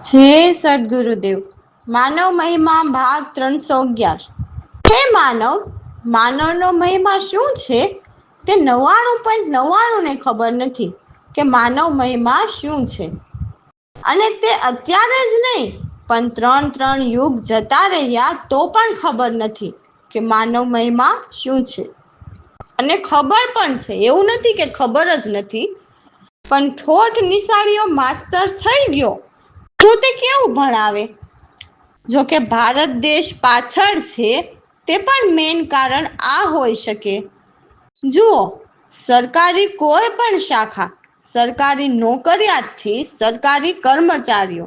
જય સદગુરુદેવ. માનવ મહિમા ભાગ 311. હે માનવ, માનવનો મહિમા શું છે તે 99.99 ને ખબર નથી કે માનવ મહિમા શું છે. અને તે અત્યારે જ નહીં પણ 3 યુગ જતા રહ્યા તો પણ ખબર નથી કે માનવ મહિમા શું છે. અને ખબર પણ છે, એવું નથી કે ખબર જ નથી, પણ ઠોઠ નિશાળીઓ માસ્તર થઈ ગયો તો તે કેવું ભણાવે. જોકે ભારત દેશ પાછળ છે તે પણ મેન કારણ આ હોઈ શકે. જુઓ, સરકારી કોઈ પણ શાખા, સરકારી નોકરિયાતથી સરકારી કર્મચારીઓ,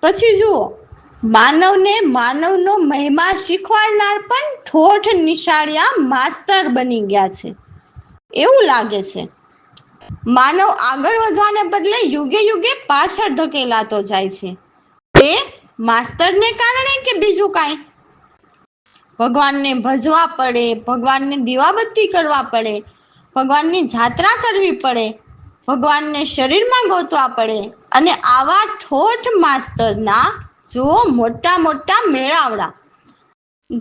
પછી જુઓ માનવને માનવનો મહિમા શીખવાડનાર પણ ઠોઠ નિશાળિયા માસ્તર બની ગયા છે. એવું લાગે છે માનવ આગળ વધવાને બદલે યુગે યુગે પાછળ ધકેલાતો જાય છે. તે માસ્તરને કારણે કે બીજું કાંઈ? ભગવાનને ભજવા પડે, ભગવાનને દીવાબત્તી કરવા પડે, ભગવાનની જાત્રા કરવી પડે, ભગવાનને શરીરમાં ગોતવા પડે, અને આવા ઠોઠ માસ્તરના જુઓ મોટા મોટા મેળાવડા,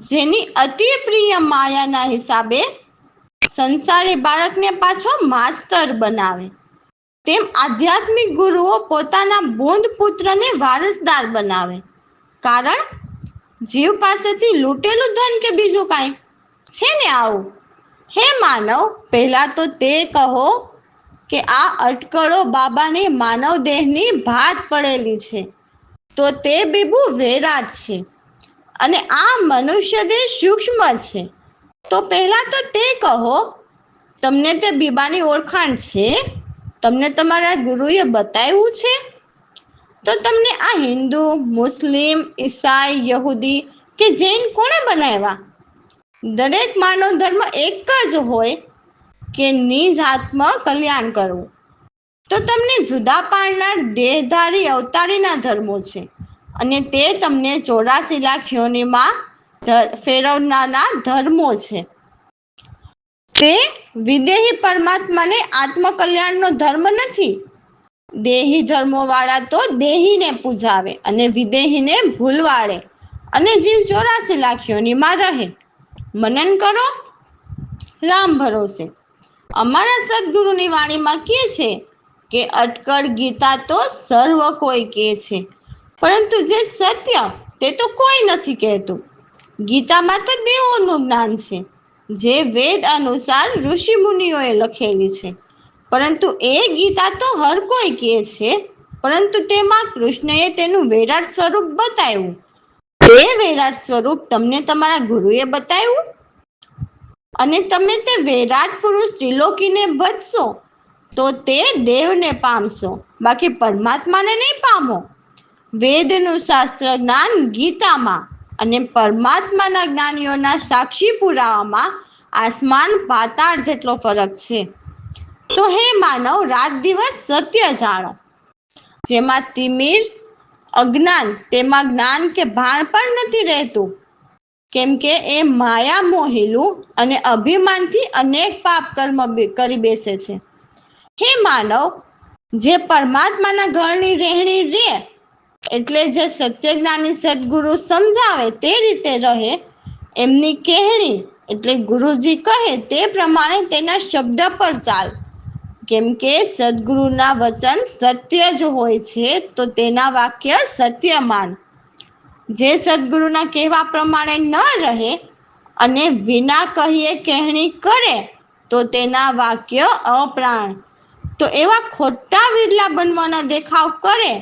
જેની અતિ પ્રિય માયાના હિસાબે સંસારી બાળકને પાછો માસ્તર બનાવે. તેમ આધ્યાત્મિક ગુરુઓ પોતાના બોંધ પુત્રને વારસદાર બનાવે. કારણ જીવ પાસેથી લૂંટેલું ધન કે બીજું કાંઈ છે ને આવું. હે માનવ, પહેલા તો તે કહો કે આ અટકળો બાબાની માનવ દેહની ભાત પડેલી છે તો તે બીબુ વેરાટ છે, અને આ મનુષ્ય દેહ સૂક્ષ્મ છે. તો પહેલા તો તે કહો, તમને તે બીબાની ઓળખાણ છે? તમને તમારા ગુરુએ બતાવ્યું છે? તો તમને આ હિન્દુ, મુસ્લિમ, ઈસાઈ, યહૂદી કે જૈન કોણે બનાવ્યા? દરેક માનવ ધર્મ એક જ હોય કે નિજ આત્મ કલ્યાણ કરવું. તો તમને જુદા પાડનાર દેહધારી અવતારીના ધર્મો છે, અને તે તમને 84 લાખ યોનિમાં ફેરવનારના ધર્મો છે. તે વિદેહી પરમાત્માને આત્મકલ્યાણનો ધર્મ નથી. દેહી ધર્મો વાળા તો દેહીને પૂજાવે અને વિદેહીને ભૂલવાડે, અને જીવ 84 લાખ યોનિમાં રહે. મનન કરો રામ ભરોસે. અમારા સદગુરુની વાણીમાં કહે છે કે અટકળ ગીતા તો સર્વ કોઈ કહે છે, પરંતુ જે સત્ય તે તો કોઈ નથી કહેતું. ગીતામાં તો દેવોનું જ્ઞાન છે, જે વેદ અનુસાર ઋષિ મુનિઓએ લખેલી છે, પરંતુ એ ગીતા તો હર કોઈ કહે છે, પરંતુ તેમાં કૃષ્ણએ તેનું વિરાટ સ્વરૂપ બતાવ્યું. તે વિરાટ સ્વરૂપ તમને તમારા ગુરુએ બતાવ્યું, અને તમે તે વિરાટ પુરુષ ત્રિલોકીને ભજશો તો તે દેવને પામશો, બાકી પરમાત્માને નહીં પામો. વેદનું શાસ્ત્ર જ્ઞાન ગીતામાં અને પરમાત્માના જ્ઞાનીઓના સાક્ષી પુરાવામાં આસમાન પાતાળ જેટલો ફરક છે. તો હે માનવ, રાત દિવસ સત્ય જાણો. જેમાં તિમિર અજ્ઞાન તેમાં જ્ઞાન કે ભાન પણ નથી રહેતું, કેમ કે એ માયા મોહિલું અને અભિમાનથી અનેક પાપ કર્મ કરી બેસે છે. હે માનવ, જે પરમાત્માના ઘરની રહેણી રે, એટલે જે સત્યજ્ઞાની સદગુરુ સમજાવે તે રીતે રહે, એમની કહેણી એટલે ગુરુજી કહે તે પ્રમાણે તેના શબ્દ પર ચાલ. કેમ કે સદગુરુના વચન સત્ય જ હોય છે, તો તેના વાક્ય સત્ય માન. જે સદગુરુના કહેવા પ્રમાણે ન રહે અને વિના કહીએ કહેણી કરે તો તેના વાક્ય અપ્રાણ. તો એવા ખોટા વિરલા બનવાના દેખાવ કરે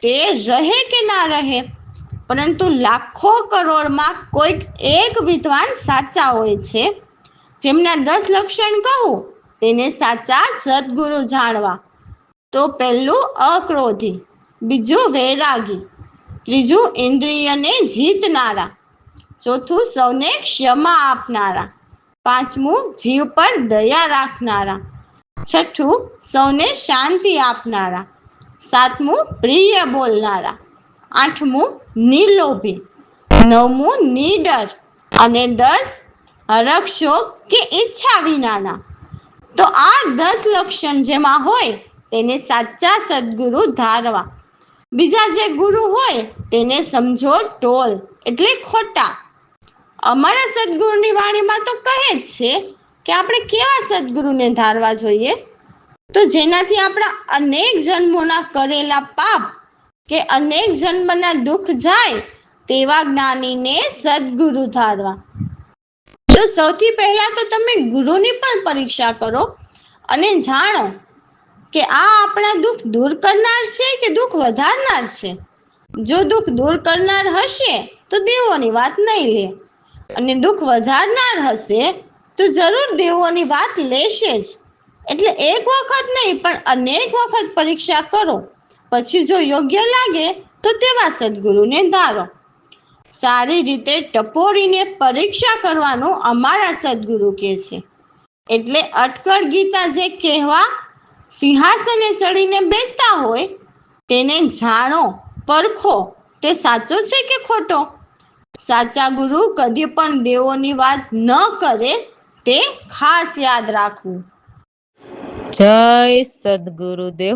તે રહે કે ના રહે, પરંતુ લાખો કરોડમાં કોઈક એક વિદ્વાન સાચા હોય છે, જેમના 10 લક્ષણ કહું તેને સાચા સદગુરુ જાણવા. તો પહેલું અક્રોધી, બીજું વૈરાગી, ત્રીજું ઇન્દ્રિયને જીતનારા, ચોથું સૌને ક્ષમા આપનારા, પાંચમું જીવ પર દયા રાખનારા, છઠ્ઠું સૌને શાંતિ આપનારા, સાતમું પ્રિય બોલનારા, આઠમું નિર્લોભી, નવમું નિડર, અને 10 હરખ શોક કે ઈચ્છા વિનાના. તો આ 10 લક્ષણ જેમાં હોય તેને સાચા સદગુરુ ધારવા. બીજા જે ગુરુ હોય તેને સમજો ટોલ એટલે ખોટા. અમારા સદગુરુની વાણીમાં તો કહે જ છે કે આપણે કેવા સદગુરુને ધારવા જોઈએ, તો જેનાથી આપણા અનેક જન્મોના કરેલા પાપ કે અનેક જન્મના દુઃખ જાય તેવા જ્ઞાનીને સદગુરુ ધારવા. તો સૌથી પહેલા તો તમે ગુરુની પણ પરીક્ષા કરો અને જાણો કે આ આપણા દુઃખ દૂર કરનાર છે કે દુઃખ વધારનાર છે. જો દુઃખ દૂર કરનાર હશે તો દેવોની વાત નહીં લે, અને દુઃખ વધારનાર હશે તો જરૂર દેવોની વાત લેશે જ. એટલે એક વખત નહીં પણ અનેક વખત પરીક્ષા કરો, પછી જો યોગ્ય લાગે તો તેવા સદગુરુને ધારો. સારી રીતે ટપોરીને પરીક્ષા કરવાનું અમારા સદગુરુ કહે છે. એટલે અટકળ ગીતા જે કહેવા સિંહાસને ચડીને બેસતા હોય તેને જાણો, પરખો તે સાચો છે કે ખોટો. સાચા ગુરુ કદી પણ દેવોની વાત ન કરે તે ખાસ યાદ રાખવું. જય સદગુરુદેવ.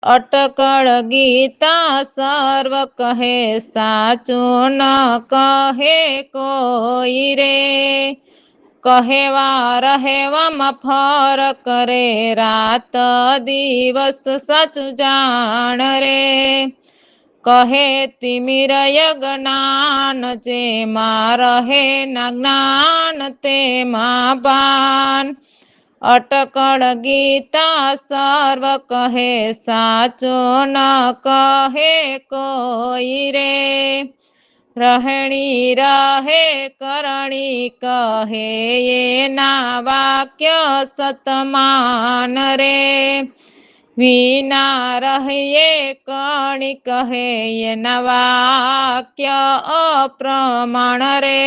અટકળ ગીતા સર્વ કહે, સાચું ન કહે કોઈ રે. કહેવા રહેવામાં ફરક રે, રાત દિવસ સાચું જાણ રે. કહે તિમિરય જ્ઞાન, જેમાં રહે ના જ્ઞાન તેમાં ભાન. અટકળ ગીતા સર્વ કહે, સાચું ન કહે કોઈ રે. રહેણી રહે કરણી કહે, એના વાક્ય સતમાન રે. વિના રહીએ કણી કહે, એના વાક્ય અપ્રમાણ રે.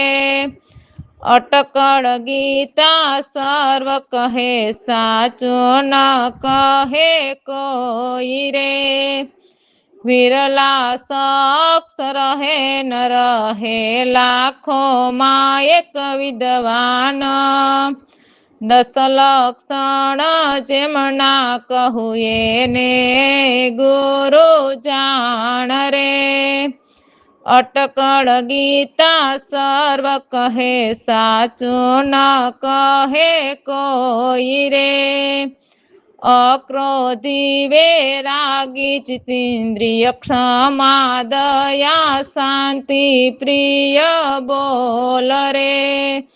અટકળ ગીતા સર્વ કહે, સાચું ન કહે કોઈ રે. વિરલા શખ્સ રહે ન રહે, લાખોમાં એક વિદ્વાન. 10 લક્ષણ જેમના કહું, એને ગુરુ જાણ રે. અટકળ ગીતા સર્વ કહે, સાચું ન કહે કોઈ રે. અક્રોધી વૈરાગી જીતેન્દ્રિય, ક્ષમા દયા શાંતિ પ્રિય બોલ રે.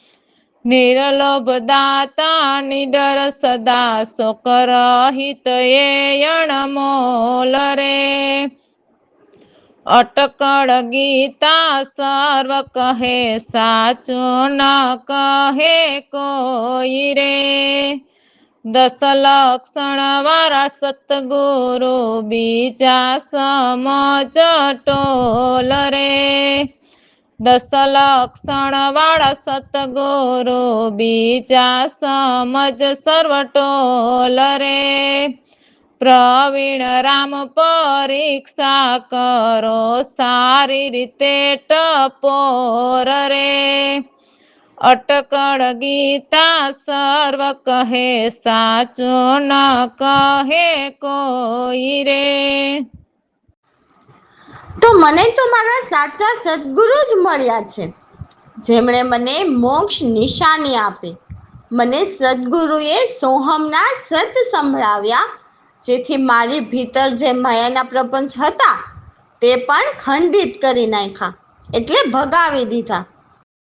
નિર્લોભ દાતા નિડર સદા, શોક રહિત એ અણમોલ રે. અટકળ ગીતા સર્વ કહે, સાચું ન કહે કોઈ રે. 10 લક્ષણ વાળા સતગુરુ, બીજા સમજ ટોલ રે. 10 લક્ષણ વાળા સતગુરુ, બીજા સમજ સર્વ ટોલ રે. પ્રવીણ રામ પરીક્ષા કરો, સારી રીતે ટપોર રે. અટકળ ગીતા સર્વ કહે, સાચું ન કહે કોઈ રે. તો મને તો મારા સાચા સદગુરુ જ મળ્યા છે, જેમણે મને મોક્ષ નિશાની આપી. મને સદગુરુએ સોહમના સત સંભળાવ્યા, જેથી મારી ભીતર જે માયાના પ્રપંચ હતા તે પણ ખંડિત કરી નાખ્યા, એટલે ભગાવી દીધા.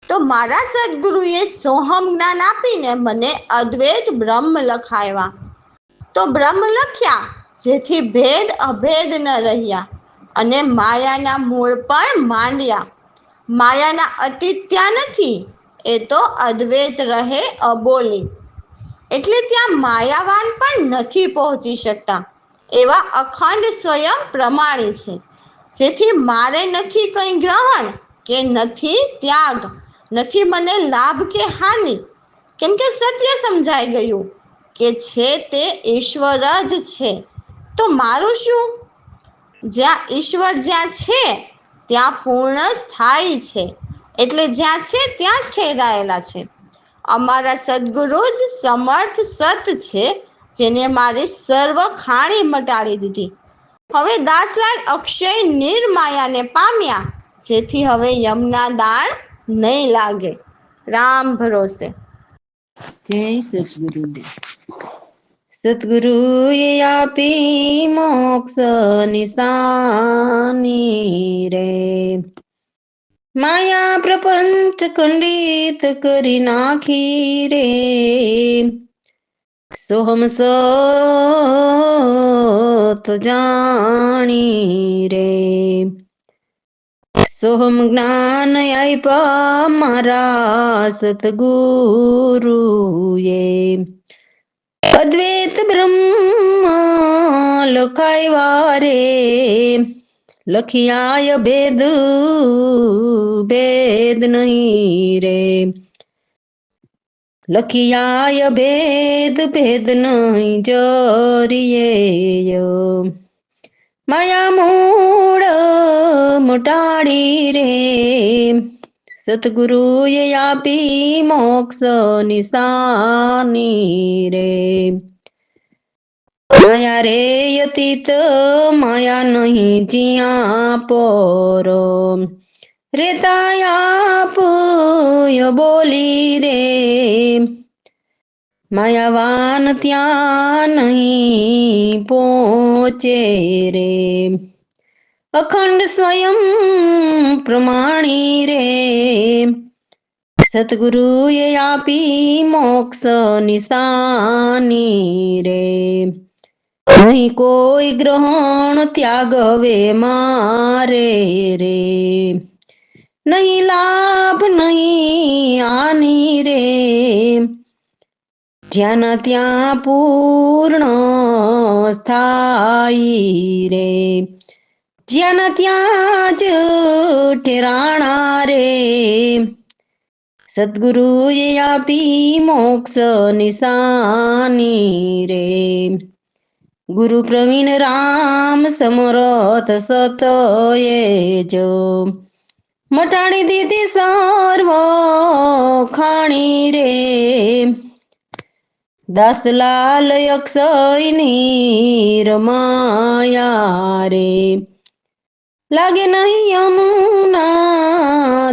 તો મારા સદગુરુએ સોહમ જ્ઞાન આપીને મને અદ્વૈત બ્રહ્મ લખાવ્યા. તો બ્રહ્મ લખ્યા જેથી ભેદ અભેદ ન રહ્યા, અને માયાના મૂળ પણ માંડ્યા. માયાના અતીત ત્યાં નથી, એ તો અદ્વૈત રહે અબોલી. એટલે ત્યાં માયાવાન પણ નથી પહોંચી શકતા, એવા અખંડ સ્વયં પ્રમાણી છે. જેથી મારે નથી કંઈ ગ્રહણ કે નથી ત્યાગ, નથી મને લાભ કે હાનિ, કેમ કે સત્ય સમજાઈ ગયું કે છે તે ઈશ્વર જ છે. તો મારું શું? જ્યાં ઈશ્વર જ્યાં છે ત્યાં પૂર્ણ સ્થાયી છે, એટલે જ્યાં છે ત્યાં જ ઠેરાયેલા છે. અમારા સદગુરુ જ સમર્થ સત છે, જેને મારી સર્વ ખાણી મટાડી દીધી. હવે દાસલાલ અક્ષય નિર્માયાને પામ્યા, જેથી હવે યમના દાણ નહીં લાગે. રામ ભરોસે. જય સદગુરુદેવ. સદગુરુએ આપી મોક્ષ નિશાની રે, માયા પ્રપંચ ખંડિત કરી નાખી રે. સોહમ સત જાણી રે, સોહમ જ્ઞાન આપ્યા મારા સતગુરુએ. અદ્વૈત બ્રહ્મ લખાવ્યા રે, લખિયાય ભેદ ભેદ નહીં રે, લખિયાય ભેદ ભેદ નહીં જરીએ. માયા મૂળ મટાડી રે, સતગુરુએ આપી મોક્ષ નિશાની રે. માયા રે અતીત માયા નહીં જ્યાં પોરો, રેતા આપ બોલી રે. માયાવાન ત્યાં નહીં પહોંચે રે, અખંડ સ્વયં પ્રમાણી રે. સતગુરુએ આપી મોક્ષ નિશાની રે, નહીં કોઈ ગ્રહણ ત્યાગ હવે મારે રે, નહીં લાભ નહીં આની રે. જ્યાં ત્યાં પૂર્ણ સ્થાયી રે, જ્યાં ત્યાં જ ઠેરાણા રે. સદગુરુએ આપી મોક્ષ નિશાની રે, ગુરુ પ્રવીણ રામ સમરથ સતએ જો, મટાડી દીધી સર્વ ખાણી રે. દાસલાલ અક્ષય નિર્માયા રે, લાગે નહીં યમુના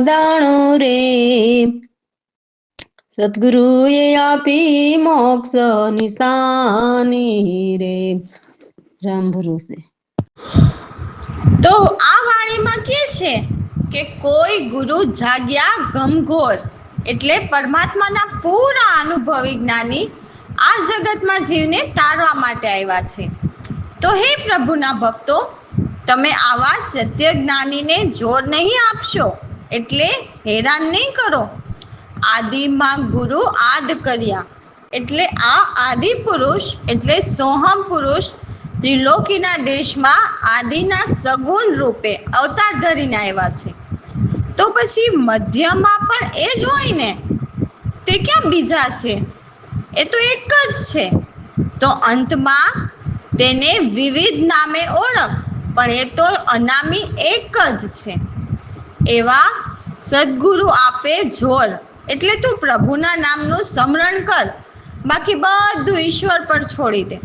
દાણો રે. સદગુરુએ આપી મોક્ષ નિશાની રે. રામ ભરોસે. તો આ વાણીમાં કે છે કે કોઈ ગુરુ જાગ્યા ઘમઘોર, એટલે પરમાત્માના પૂરા અનુભવી જ્ઞાની આ જગતમાં જીવને તારવા માટે આવ્યા છે. તો હે પ્રભુના ભક્તો, તમે આવા સત્ય જ્ઞાનીને જોર નહીં આપશો, એટલે હેરાન નહીં કરો. આદિમાં ગુરુ આદ કર્યા, એટલે આ આદિ પુરુષ એટલે સોહમ પુરુષ ત્રિલોકીના દેશમાં આદિના સગુણ રૂપે અવતાર ધરીને આવ્યા છે. તો પછી મધ્યમાં પણ એ જ હોય ને, તે ક્યાં બીજા છે? એ તો એક જ છે. તો અંતમાં તેને વિવિધ નામે ઓળખ, પણ એ તો અનામી એક જ છે. એવા સદગુરુ આપે જોર, એટલે તું પ્રભુના નામનું સ્મરણ કર, બાકી બધું ઈશ્વર પર છોડી દે.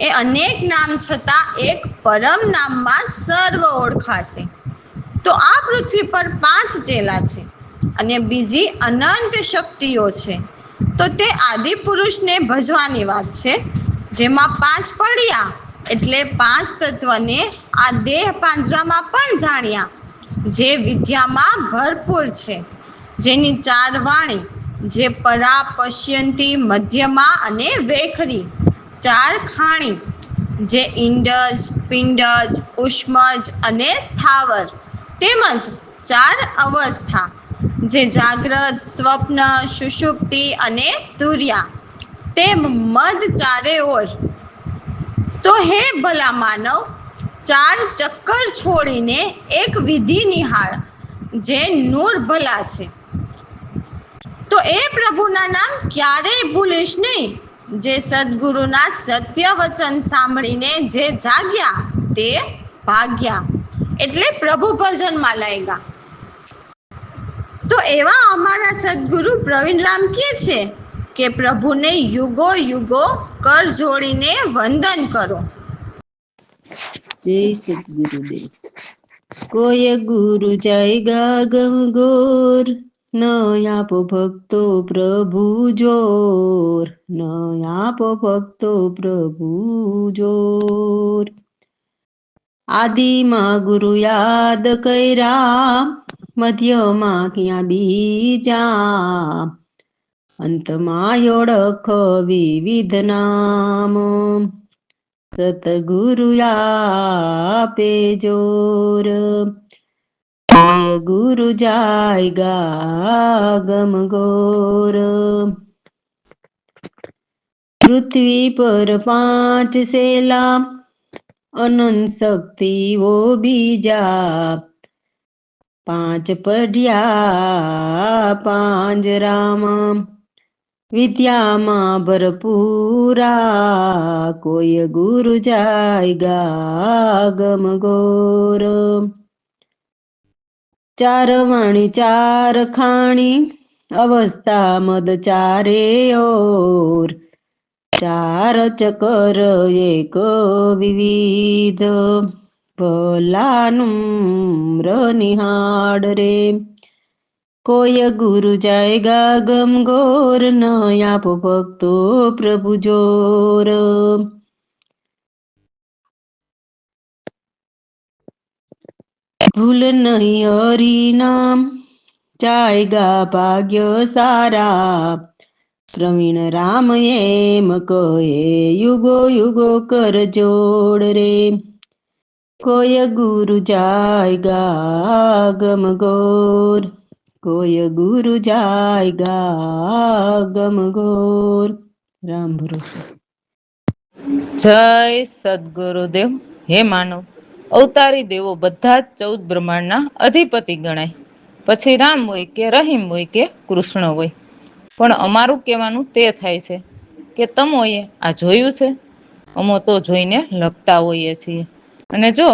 એ અનેક નામ છતાં એક પરમ નામમાં સર્વ ઓળખાશે. તો આ પૃથ્વી પર 5 ચેલા છે અને બીજી અનંત શક્તિઓ છે. તો તે આદિ પુરુષને ભજવાની વાત છે, જેમાં 5 પડ્યા એટલે 5 તત્વને આ દેહ પાંજરામાં પણ જાણ્યા, જે વિદ્યામાં ભરપૂર છે, જેની 4 વાણી, જે પરા, પશ્યંતી, મધ્યમાં અને વેખરી, 4 ખાણી, જે ઇંડજ, પિંડજ, ઉષ્મજ અને સ્થાવર, તેમજ 4 અવસ્થા, જે જાગ્રત, સ્વપ્ન, સુષુપ્તિ અને તુર્યા, તેમ મદ 4 ઓર. તો હે ભલા માનવ, 4 ચક્કર છોડીને એક વિધિ નિહાળ, જે નૂર ભલા છે. તો એ પ્રભુના નામ ક્યારેય ભૂલીશ નહીં, જે સદગુરુના સત્ય વચન સાંભળીને જે જાગ્યા તે ભાગ્યા, એટલે પ્રભુ ભજનમાં લાગ્યા. તો એવા અમારા સદગુરુ પ્રવીણરામ કહે છે કે પ્રભુને યુગો યુગો કર જોડીને વંદન કરો. જય સદગુરુદેવ. કોઈ ગુરુ જાયગા ગમ ગોર, ન આપો ભક્તો પ્રભુ જોર, ન આપો ભક્તો પ્રભુ જોર. આદિમાં ગુરુ યાદ કર્યા, મધ્યમાં ક્યાં બીજા, અંતમાં ઓળખ વિવિધ નામ, સતગુરુ આપે જોર. કોઈ ગુરુ જાયગા ગમ ગોર. પૃથ્વી પર 5 શેલા, અનંત શક્તિઓ બીજા, 5 પઢિયા પાંજરામાં, વિદ્યામાં ભરપૂરા, કોઈ ગુરુ જાયગા ગમ ગોર. 4 વાણી 4 ખાણી, અવસ્થા મદ 4 ઓર, 4 ચકર એક વિવિધ, ભલાનું નિહાળ રે. કોઈ ગુરુ જાયગા ગમ ગોર, ન આપો ભક્તો પ્રભુ જોર. ભૂલ નહીં હરી નામ, જાયગા ભાગ્ય સારા, પ્રવીણ રામ એમ કહે યુગો યુગો કર જોડ રે. કોઈ ગુરુ જાયગા ગમ ગોર, કોઈ ગુરુ જાયગા ગમ ગોર. રામ ભરોસે. જય સદગુરુદેવ. હે માનવ, અવતારી દેવો બધા જ 14 બ્રહ્માંડના અધિપતિ ગણાય. પછી રામ હોય કે રહીમ હોય કે કૃષ્ણ હોય. પણ અમારું કહેવાનું તે થાય છે કે તમોએ આ જોયું છે? અમો તો જોઈને લખતા હોઈએ છીએ. અને જો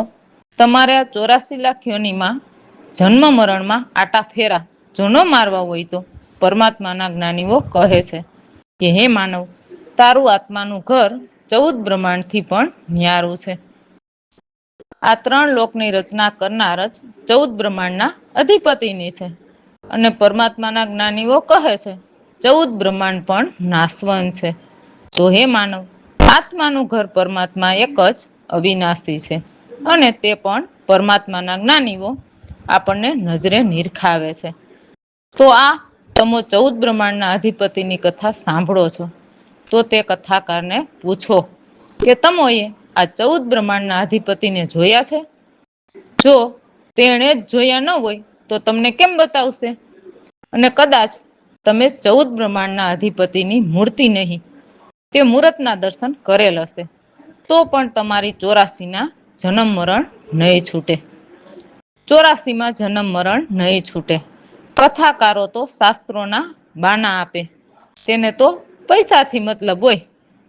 તમારે આ 84 લાખ યોનીમાં જન્મ મરણમાં આટા ફેરા જો ન મારવા હોય તો પરમાત્માના જ્ઞાનીઓ કહે છે કે હે માનવ, તારું આત્માનું ઘર 14 બ્રહ્માંડથી પણ ન્યારું છે. આ 3 લોકની રચના કરનાર જ 14 બ્રહ્માંડના અધિપતિની છે. અને પરમાત્માના જ્ઞાનીઓ કહે છે 14 બ્રહ્માંડ પણ નાશવંત છે. તો હે માનવ, આત્માનું ઘર પરમાત્મા એક જ અવિનાશી છે. અને તે પણ પરમાત્માના જ્ઞાનીઓ આપણને નજરે નિરખાવે છે. તો આ તમે 14 બ્રહ્માંડના અધિપતિની કથા સાંભળો છો, તો તે કથાકારને પૂછો કે તમોએ આ 14 બ્રહ્માંડના અધિપતિને જોયા છે? જો તેણે જ જોયા ન હોય તો તમને કેમ બતાવશે? અને કદાચ તમે 14 બ્રહ્માંડના અધિપતિની મૂર્તિ નહીં, તે મૂર્તના દર્શન કરેલ હશે, તો પણ તમારી 84ના જન્મ મરણ નહીં છૂટે. 84માં જન્મ મરણ નહીં છૂટે. કથાકારો તો શાસ્ત્રોના બાના આપે, તેને તો પૈસાથી મતલબ હોય.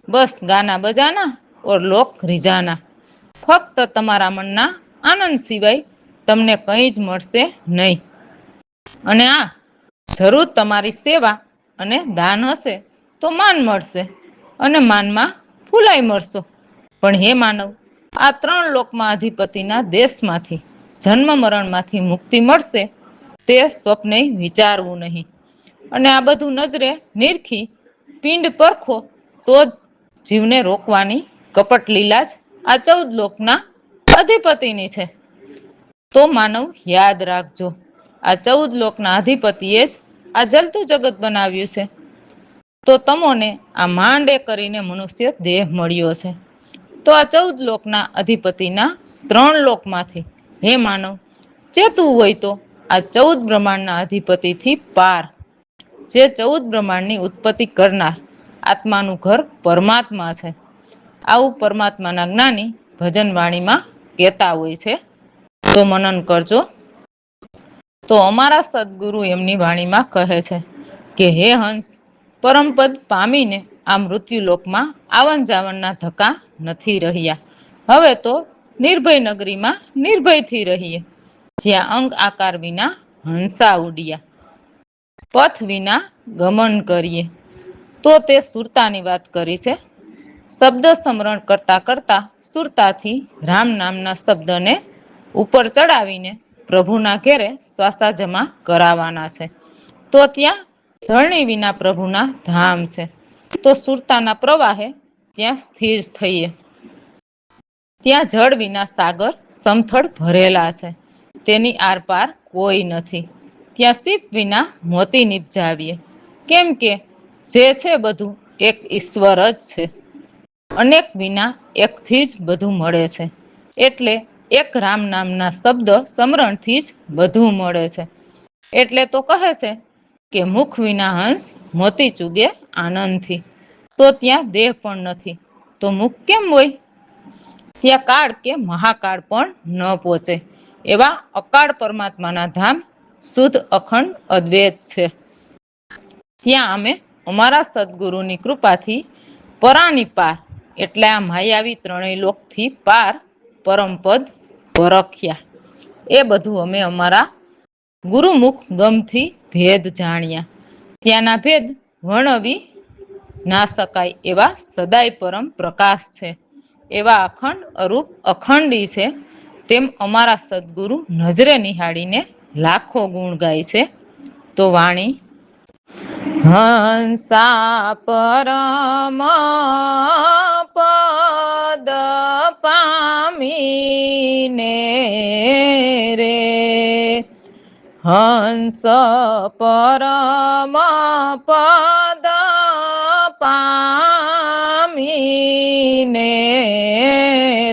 બસ ગાના બજાના ઓર લોક રીઝાના. ફક્ત તમારા મનના આનંદ સિવાય તમને કંઈ જ મળશે નહીં. અને આ જરૂર તમારી સેવા અને દાન હશે તો માન મળશે, અને માનમાં ફૂલાઈ મળશો. પણ હે માનવ, આ 3 લોકમાં અધિપતિના દેશમાંથી જન્મ મરણમાંથી મુક્તિ મળશે તે સ્વપ્ને વિચારવું નહીં. અને આ બધું નજરે નિરખી પિંડ પરખો તો જ જીવને રોકવાની કપટ લીલા જ આ 14 લોકના અધિપતિની છે. તો માનવ યાદ રાખજો, આ 14 લોકના અધિપતિએ જ આ જલતું જગત બનાવ્યું છે. તો તમોને આ માંડે કરીને મનુષ્ય દેહ મળ્યો છે. તો આ 14 લોકના અધિપતિના 3 લોકમાંથી હે માનવ, ચેતું હોય તો આ 14 બ્રહ્માંડના અધિપતિથી પાર, જે 14 બ્રહ્માંડની ઉત્પત્તિ કરનાર આત્માનું ઘર પરમાત્મા છે. આવું પરમાત્માના જ્ઞાની ભજન વાણીમાં કહેતા હોય છે. તો મનન કરજો. તો અમારા સદગુરુ એમની વાણીમાં કહે છે કે હે હંસ, પરમપદ પામીને આ મૃત્યુલોકમાં આવન જાવનના ધક્કા નથી રહ્યા. હવે તો નિર્ભય નગરીમાં નિર્ભયથી રહીએ, જ્યાં અંગ આકાર વિના હંસા ઉડ્યા, પથ વિના ગમન કરીએ. તો તે સુરતાની વાત કરી છે. શબ્દ સ્મરણ કરતા કરતા સુરતાથી રામ નામના શબ્દને ઉપર ચડાવીને પ્રભુના ઘેરે શ્વાસા જમા કરાવવાના છે. તો ત્યાં ધરણી વિના પ્રભુના ધામ છે. તો સુરતાના પ્રવાહે ત્યાં સ્થિર થઈએ. ત્યાં જળ વિના સાગર સમથળ ભરેલા છે. તેની આરપાર કોઈ નથી. ત્યાં સીપ વિના મોતી નિપજાવીએ. કેમ કે જે છે બધું એક ઈશ્વર જ છે. અનેક વિના એકથી જ બધું મળે છે. એટલે એક રામ નામના શબ્દ સમરણથી જ બધું મળે છે. એટલે તો કહે છે કે મુખ વિના હંસ મોતી ચૂગે આનંદથી. તો ત્યાં દેહ પણ નથી તો મુખ કેમ હોય? ત્યાં કાળ કે મહાકાળ પણ ન પહોંચે એવા અકાળ પરમાત્માના ધામ શુદ્ધ અખંડ અદ્વૈત છે. ત્યાં અમે અમારા સદગુરુની કૃપાથી પરાની પાર એટલે આ માયાવી ત્રણેય લોકથી પાર પરમપદ પરખ્યા. એ બધું અમે અમારા ગુરુમુખ ગમથી ભેદ જાણ્યા. ત્યાંના ભેદ વર્ણવી ના શકાય એવા સદાય પરમ પ્રકાશ છે. એવા અખંડ અરૂપ અખંડી છે. તેમ અમારા સદગુરુ નજરે નિહાળીને લાખો ગુણ ગાય છે. તો વાણી હંસા પરમ પદ પામીને રે હંસ પરમ પદ પામીને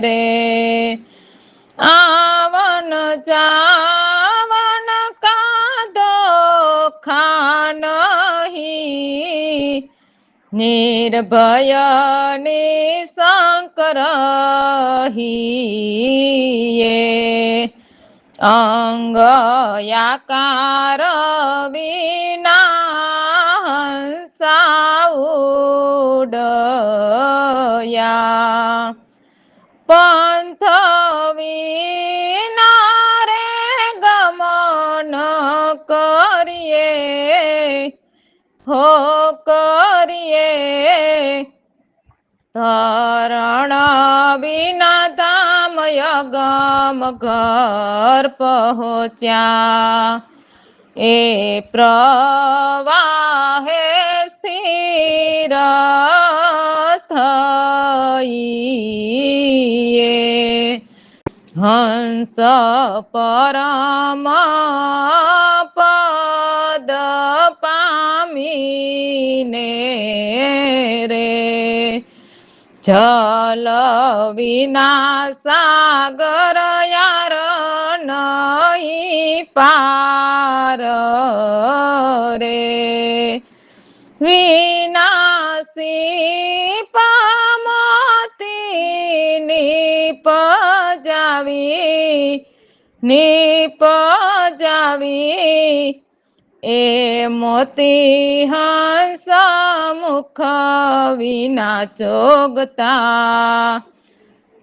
રે આવન જાવન કાદો ખાનહી નિર્ભય નિશંકરહીએ અંગ આકાર વિના હંસા ઉડયા પંથ વિના રે ગમન કરીએ હો કરીએ ધરણ વિના ધામ યગમ ઘર પહોંચ્યા એ પ્રવાહે સ્થિર થઈએ હંસ પરમ પદ પામીને રે જલ વિના સાગર યાર નહીં પાર રે વિનાશી પામતી નિપજાવી એ મોતી હંસ મુખ વિના ચોગતા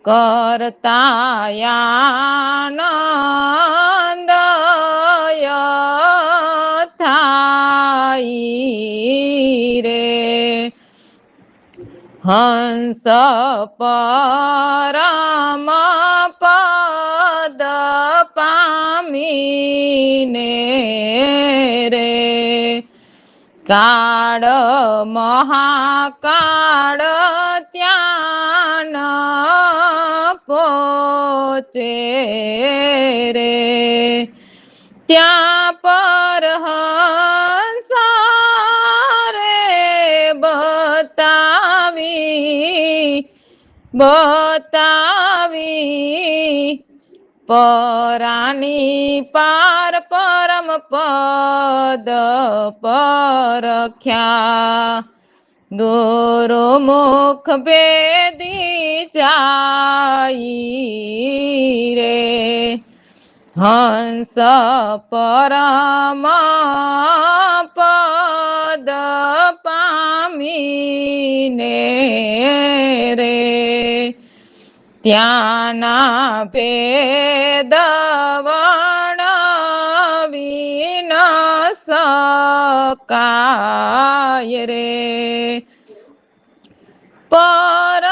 કરતા આનંદ થાય રે હંસ પરમ પદ પામીને રે કાળ મહાકાળ ત્યાં પહોંચે રે ત્યાં પર હંસ રે બતાવી પરાની પાર પરમ પદ પરખ્યા ગુરુમુખ ભેદી જાય રે હંસ પરમ પદ પામીને રે ત્યાંના ભેદ વર્ણવી ન શકાય રે પર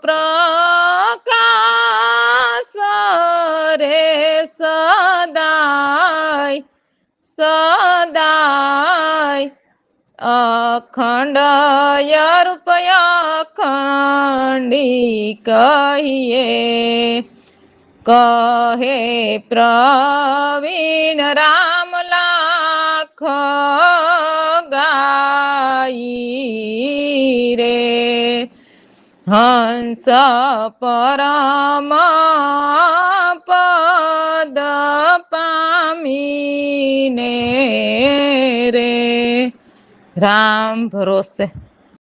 પ્રકાશ રે સદાય સદાય અખંડ રૂપય અખંડી કહીએ કહે પ્રવીણ રામ લાખ ગાઈ રે હંસ પરમ પદ પામીને રે રામ ભરોસે